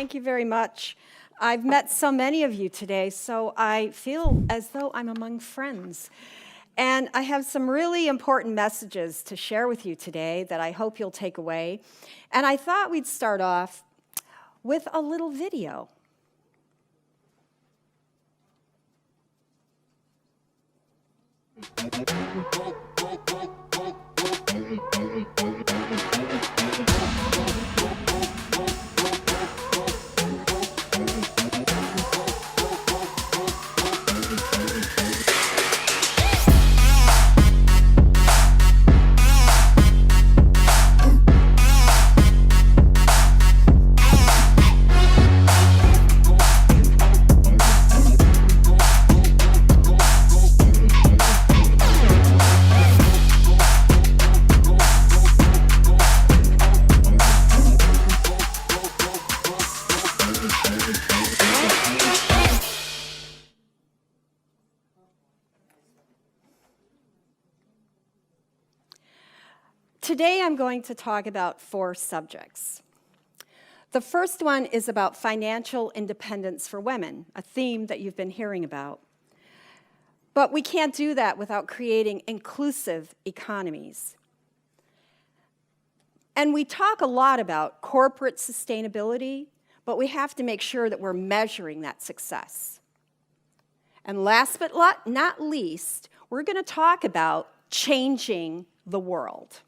Thank you very much. I've met so many of you today, so I feel as though I'm among friends. And I have some really important messages to share with you today that I hope you'll take away. And I thought we'd start off with a little video. Today I'm going to talk about 4 subjects. The first one is about financial independence for women, a theme that you've been hearing about. But we can't do that without creating inclusive economies. And we talk a lot about corporate sustainability, but we have to make sure that we're measuring that success. And last but not least, we're going to talk about changing the world.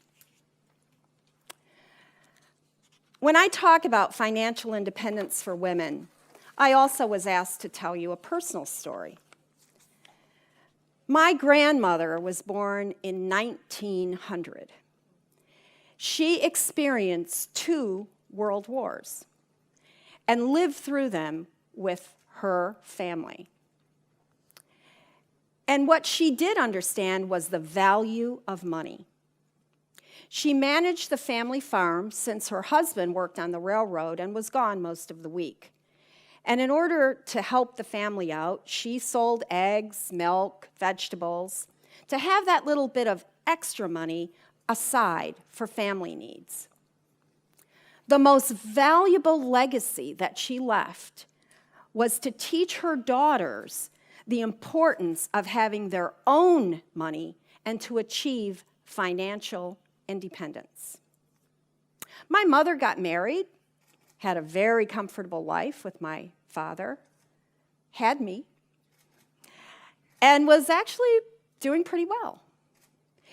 When I talk about financial independence for women, I also was asked to tell you a personal story. My grandmother was born in 1900. She experienced 2 world wars and lived through them with her family. And what she did understand was the value of money. She managed the family farm since her husband worked on the railroad and was gone most of the week. And in order to help the family out, she sold eggs, milk, vegetables, to have that little bit of extra money aside for family needs. The most valuable legacy that she left was to teach her daughters the importance of having their own money and to achieve financial independence. My mother got married, had a very comfortable life with my father, had me, and was actually doing pretty well.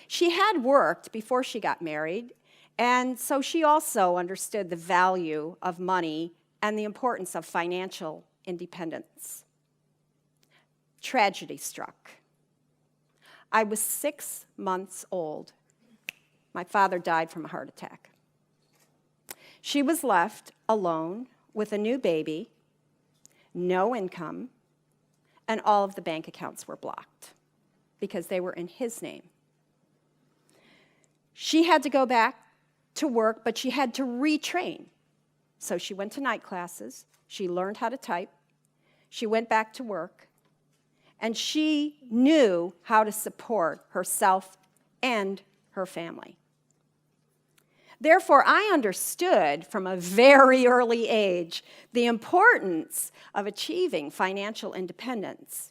She had worked before she got married, and so she also understood the value of money and the importance of financial independence. Tragedy struck. I was 6 months old. My father died from a heart attack. She was left alone with a new baby, no income, and all of the bank accounts were blocked because they were in his name. She had to go back to work, but she had to retrain. So she went to night classes, she learned how to type, she went back to work, and she knew how to support herself and her family. Therefore, I understood from a very early age the importance of achieving financial independence.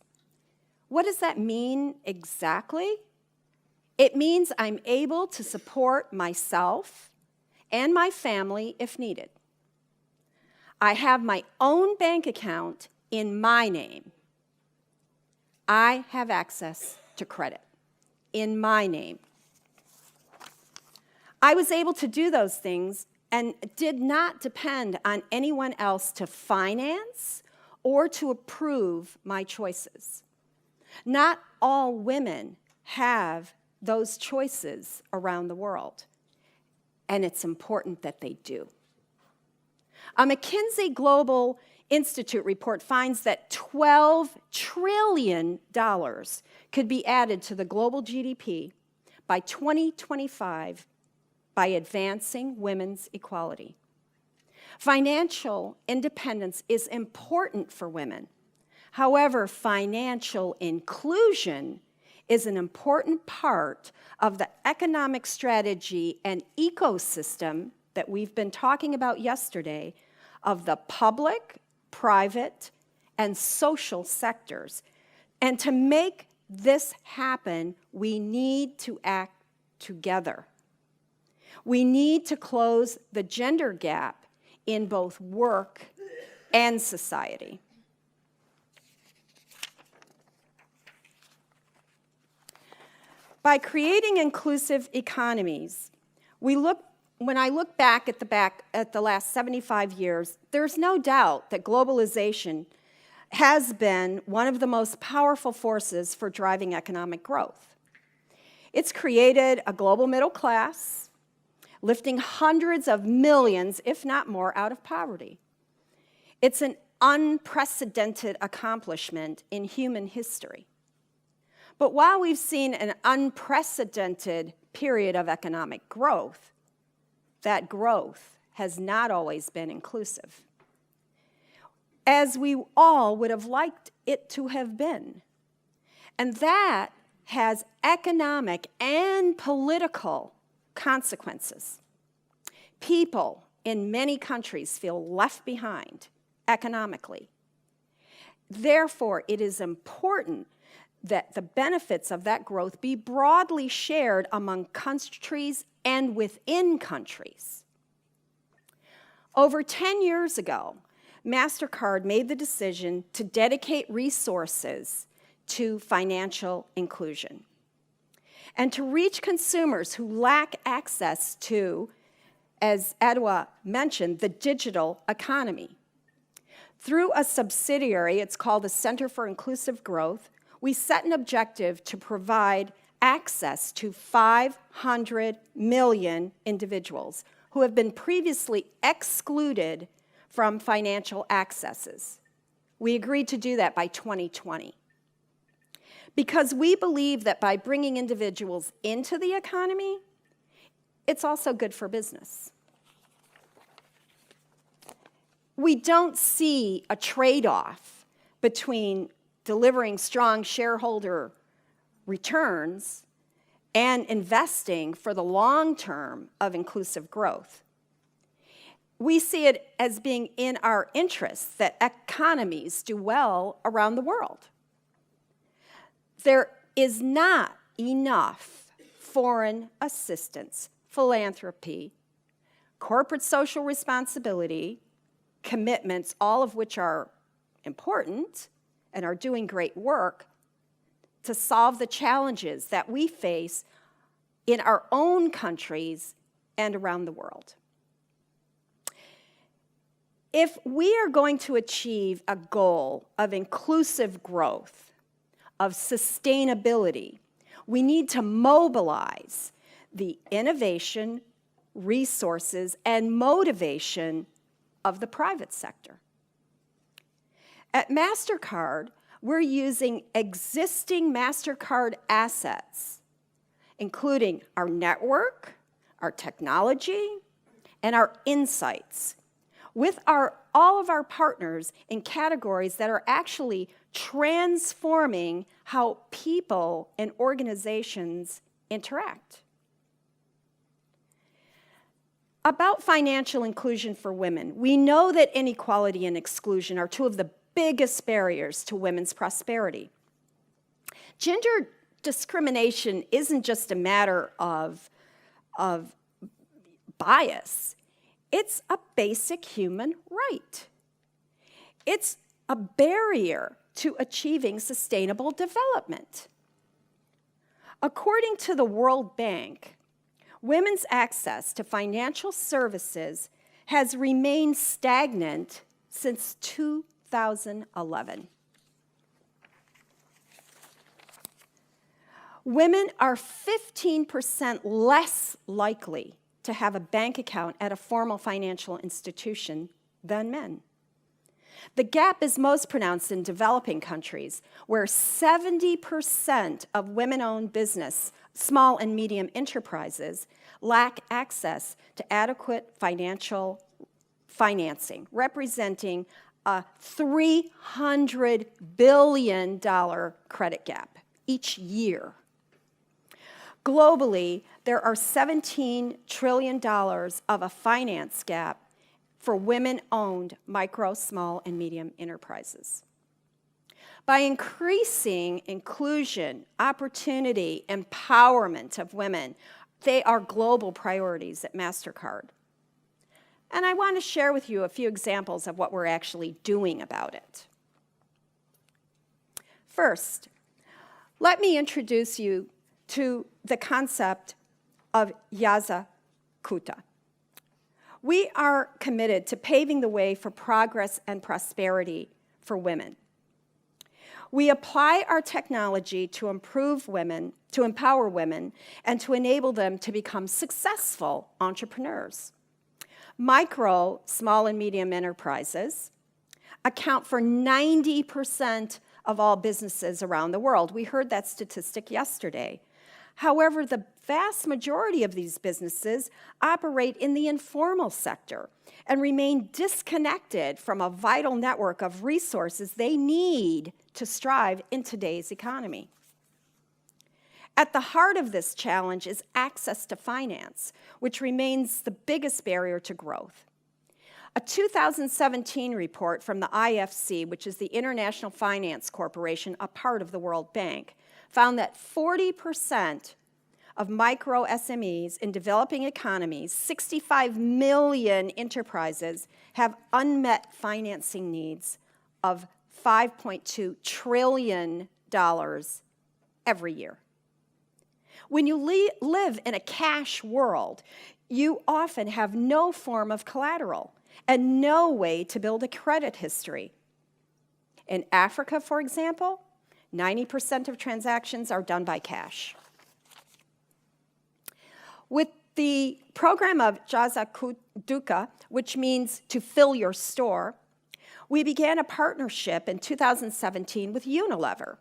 What does that mean exactly? It means I'm able to support myself and my family if needed. I have my own bank account in my name. I have access to credit in my name. I was able to do those things and did not depend on anyone else to finance or to approve my choices. Not all women have those choices around the world, and it's important that they do. A McKinsey Global Institute report finds that $12 trillion could be added to the global GDP by 2025 by advancing women's equality. Financial independence is important for women. However, financial inclusion is an important part of the economic strategy and ecosystem that we've been talking about yesterday of the public, private, and social sectors. And to make this happen, we need to act together. We need to close the gender gap in both work and society. By creating inclusive economies, when I look back at the last 75 years, there's no doubt that globalization has been one of the most powerful forces for driving economic growth. It's created a global middle class, lifting hundreds of millions, if not more, out of poverty. It's an unprecedented accomplishment in human history. But while we've seen an unprecedented period of economic growth, that growth has not always been inclusive, as we all would have liked it to have been. And that has economic and political consequences. People in many countries feel left behind economically. Therefore, it is important that the benefits of that growth be broadly shared among countries and within countries. Over 10 years ago, MasterCard made the decision to dedicate resources to financial inclusion and to reach consumers who lack access to, as Edwa mentioned, the digital economy. Through a subsidiary, it's called the Center for Inclusive Growth, we set an objective to provide access to 500 million individuals who have been previously excluded from financial accesses. We agreed to do that by 2020. Because we believe that by bringing individuals into the economy, it's also good for business. We don't see a trade-off between delivering strong shareholder returns and investing for the long term of inclusive growth. We see it as being in our interests that economies do well around the world. There is not enough foreign assistance, philanthropy, corporate social responsibility, commitments, all of which are important and are doing great work to solve the challenges that we face in our own countries and around the world. If we are going to achieve a goal of inclusive growth, of sustainability, we need to mobilize the innovation, resources, and motivation of the private sector. At MasterCard, we're using existing MasterCard assets, including our network, our technology, and our insights, with all of our partners in categories that are actually transforming how people and organizations interact. About financial inclusion for women, we know that inequality and exclusion are two of the biggest barriers to women's prosperity. Gender discrimination isn't just a matter of bias. It's a basic human right. It's a barrier to achieving sustainable development. According to the World Bank, women's access to financial services has remained stagnant since 2011. Women are 15% less likely to have a bank account at a formal financial institution than men. The gap is most pronounced in developing countries, where 70% of women-owned business, small and medium enterprises, lack access to adequate financial financing, representing a $300 billion credit gap each year. Globally, there are $17 trillion of a finance gap for women-owned micro, small, and medium enterprises. By increasing inclusion, opportunity, empowerment of women, they are global priorities at MasterCard. And I want to share with you a few examples of what we're actually doing about it. First, let me introduce you to the concept of Yazakuta. We are committed to paving the way for progress and prosperity for women. We apply our technology to empower women, and to enable them to become successful entrepreneurs. Micro, small, and medium enterprises account for 90% of all businesses around the world. We heard that statistic yesterday. However, the vast majority of these businesses operate in the informal sector and remain disconnected from a vital network of resources they need to strive in today's economy. At the heart of this challenge is access to finance, which remains the biggest barrier to growth. A 2017 report from the IFC, which is the International Finance Corporation, a part of the World Bank, found that 40% of micro SMEs in developing economies, 65 million enterprises, have unmet financing needs of $5.2 trillion every year. When you live in a cash world, you often have no form of collateral and no way to build a credit history. In Africa, for example, 90% of transactions are done by cash. With the program of Jazakuduka, which means to fill your store, we began a partnership in 2017 with Unilever,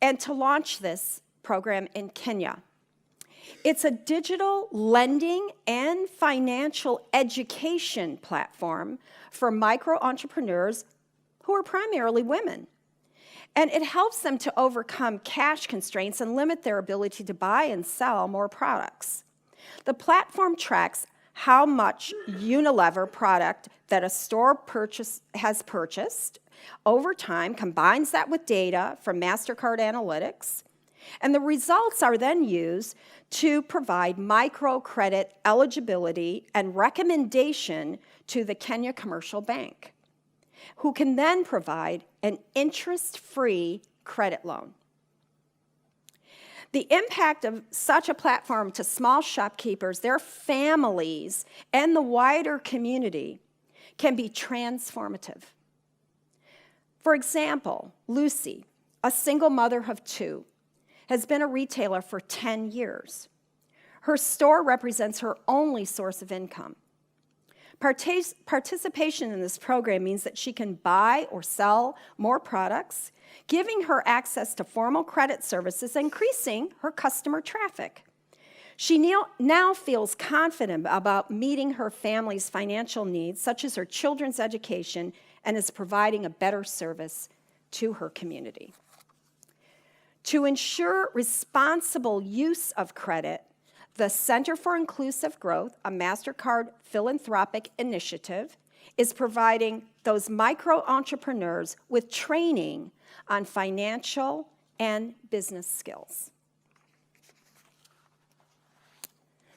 and to launch this program in Kenya. It's a digital lending and financial education platform for micro entrepreneurs who are primarily women. And it helps them to overcome cash constraints and limit their ability to buy and sell more products. The platform tracks how much Unilever product that a store has purchased over time, combines that with data from MasterCard Analytics, and the results are then used to provide microcredit eligibility and recommendation to the Kenya Commercial Bank, who can then provide an interest-free credit loan. The impact of such a platform to small shopkeepers, their families, and the wider community can be transformative. For example, Lucy, a single mother of two, has been a retailer for 10 years. Her store represents her only source of income. Participation in this program means that she can buy or sell more products, giving her access to formal credit services, increasing her customer traffic. She now feels confident about meeting her family's financial needs, such as her children's education, and is providing a better service to her community. To ensure responsible use of credit, the Center for Inclusive Growth, a MasterCard philanthropic initiative, is providing those micro-entrepreneurs with training on financial and business skills.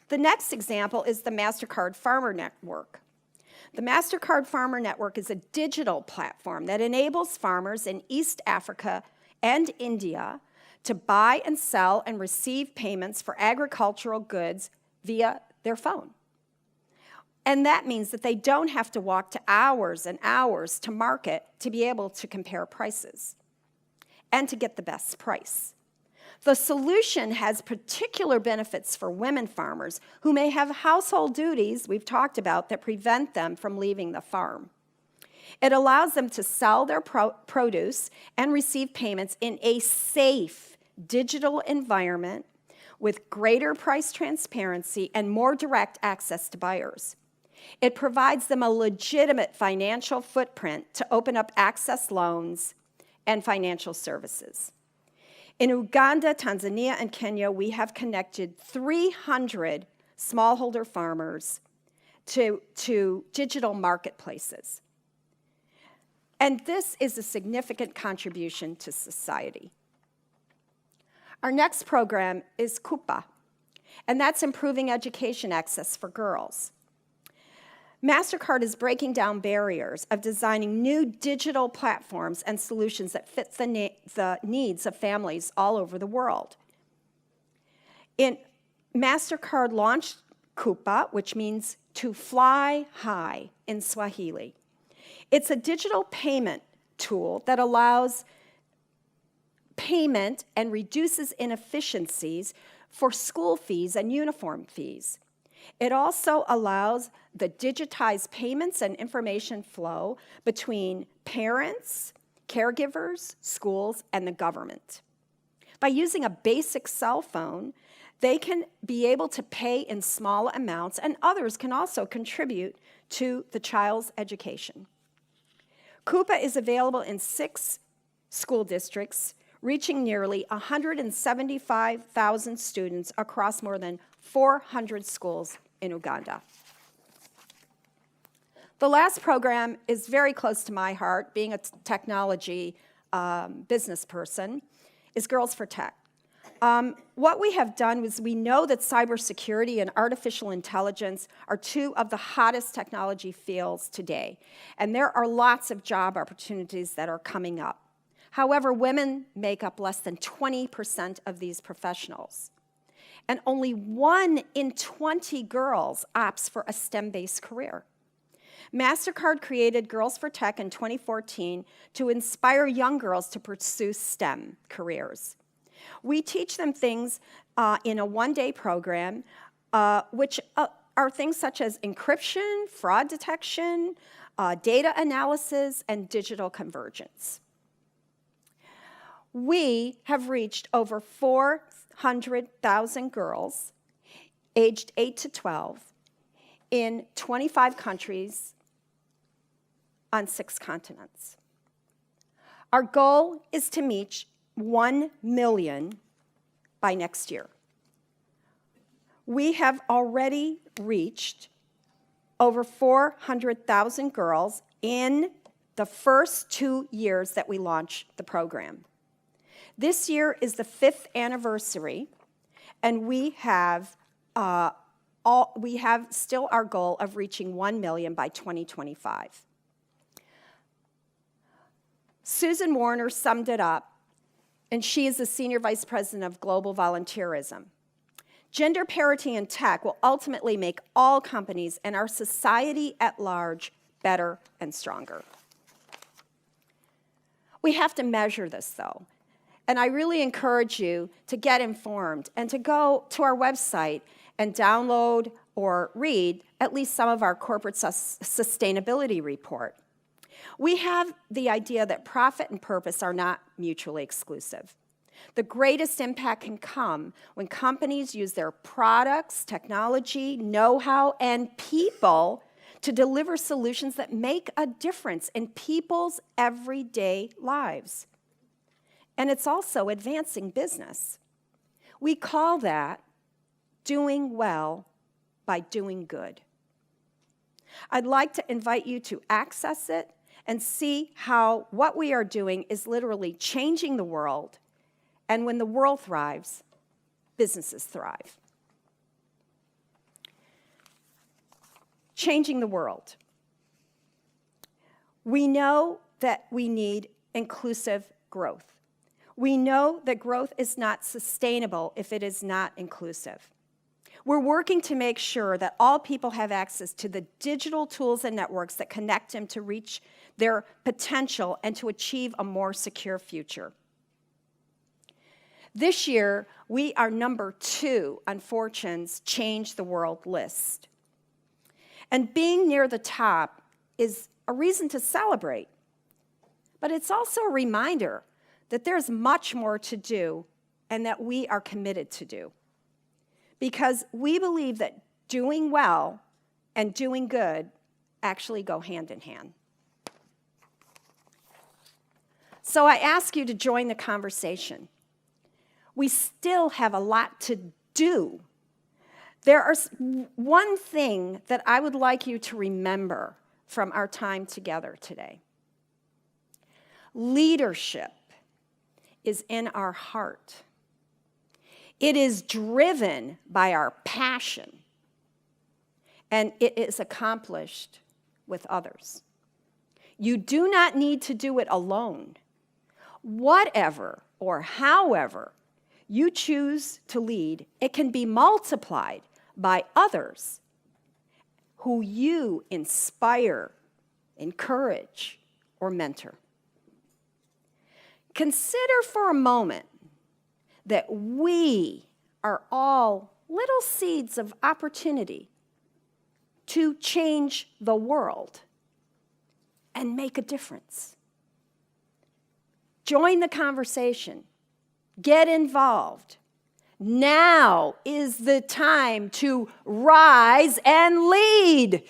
The next example is the MasterCard Farmer Network. The MasterCard Farmer Network is a digital platform that enables farmers in East Africa and India to buy and sell and receive payments for agricultural goods via their phone. And that means that they don't have to walk to hours and hours to market to be able to compare prices and to get the best price. The solution has particular benefits for women farmers who may have household duties, we've talked about, that prevent them from leaving the farm. It allows them to sell their produce and receive payments in a safe digital environment with greater price transparency and more direct access to buyers. It provides them a legitimate financial footprint to open up access loans and financial services. In Uganda, Tanzania, and Kenya, we have connected 300 smallholder farmers to digital marketplaces. And this is a significant contribution to society. Our next program is Coupa, and that's improving education access for girls. MasterCard is breaking down barriers of designing new digital platforms and solutions that fit the needs of families all over the world. MasterCard launched Coupa, which means to fly high in Swahili. It's a digital payment tool that allows payment and reduces inefficiencies for school fees and uniform fees. It also allows the digitized payments and information flow between parents, caregivers, schools, and the government. By using a basic cell phone, they can be able to pay in small amounts, and others can also contribute to the child's education. Coupa is available in 6 school districts, reaching nearly 175,000 students across more than 400 schools in Uganda. The last program is very close to my heart, being a technology business person, is Girls for Tech. What we have done is we know that cybersecurity and artificial intelligence are 2 of the hottest technology fields today, and there are lots of job opportunities that are coming up. However, women make up less than 20% of these professionals, and only 1 in 20 girls opts for a STEM-based career. MasterCard created Girls for Tech in 2014 to inspire young girls to pursue STEM careers. We teach them things in a 1-day program, which are things such as encryption, fraud detection, data analysis, and digital convergence. We have reached over 400,000 girls aged 8 to 12 in 25 countries on 6 continents. Our goal is to reach 1 million by next year. We have already reached over 400,000 girls in the first 2 years that we launched the program. This year is the 5th anniversary, and we have still our goal of reaching 1 million by 2025. Susan Warner summed it up, and she is the Senior Vice President of Global Volunteerism. Gender parity in tech will ultimately make all companies and our society at large better and stronger. We have to measure this, though. And I really encourage you to get informed and to go to our website and download or read at least some of our corporate sustainability report. We have the idea that profit and purpose are not mutually exclusive. The greatest impact can come when companies use their products, technology, know-how, and people to deliver solutions that make a difference in people's everyday lives. And it's also advancing business. We call that doing well by doing good. I'd like to invite you to access it and see how what we are doing is literally changing the world. And when the world thrives, businesses thrive. Changing the world. We know that we need inclusive growth. We know that growth is not sustainable if it is not inclusive. We're working to make sure that all people have access to the digital tools and networks that connect them to reach their potential and to achieve a more secure future. This year, we are number 2 on Fortune's Change the World list. And being near the top is a reason to celebrate, but it's also a reminder that there's much more to do and that we are committed to do. Because we believe that doing well and doing good actually go hand in hand. So I ask you to join the conversation. We still have a lot to do one thing that I would like you to remember from our time together today. Leadership is in our heart. It is driven by our passion, and it is accomplished with others. You do not need to do it alone. Whatever or however you choose to lead, it can be multiplied by others who you inspire, encourage, or mentor. Consider for a moment that we are all little seeds of opportunity to change the world and make a difference. Join the conversation. Get involved. Now is the time to rise and lead.